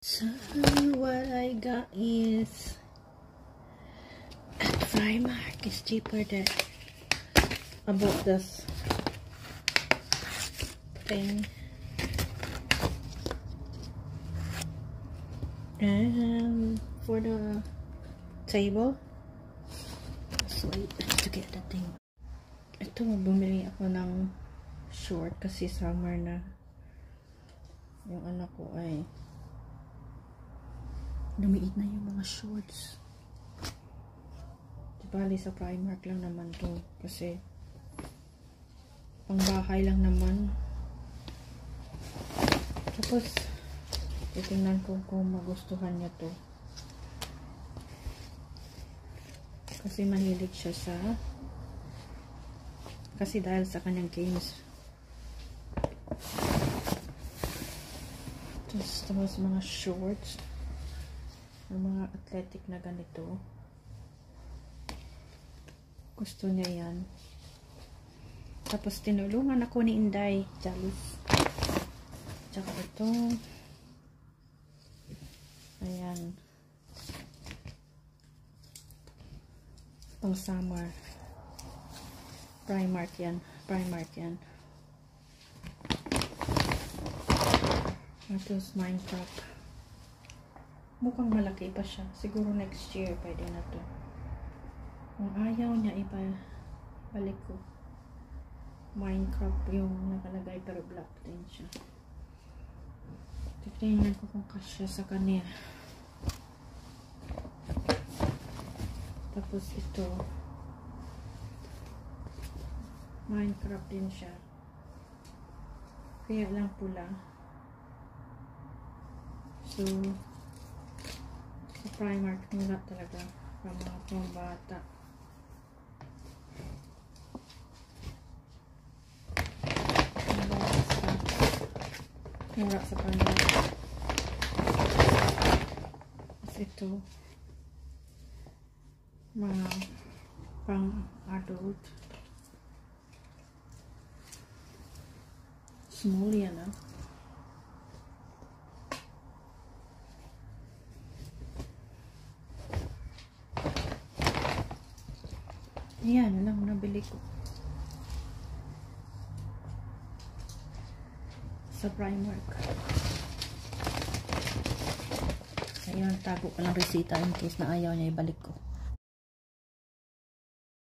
So what I got is Primark is cheaper than about this thing. And for the table, let's wait to get the thing. Ito, bumili ako ng short kasi summer na. Yung anak ko ay lumiit na yung mga shorts. Bali sa Primark lang naman to kasi pang bahay lang naman. Tapos titingnan ko kung magustuhan niya to kasi mahilig siya sa kasi dahil sa kanyang games. Tapos mga shorts ng mga athletic na ganito, gusto niya yan. Tapos tinulungan ako ni Inday Jalis. Tsaka ito, ayan, pang summer. Primark yan. Ito's Minecraft. Mukhang malaki pa siya. Siguro next year pwede na to. Kung ayaw niya, balik ko. Minecraft yung nakalagay pero black din siya. Tignan ko kung kasya sa kanya. Tapos ito, Minecraft din siya. Kaya lang pula. So, sa Primark, mula talaga. Para mga pang bata. Mura sa Primark. Tapos ito, mga pang adult. Small yan, ah. Yan lang nabili ko sa Primark. Ayan, tago ko lang resita in case na ayaw niya ibalik ko.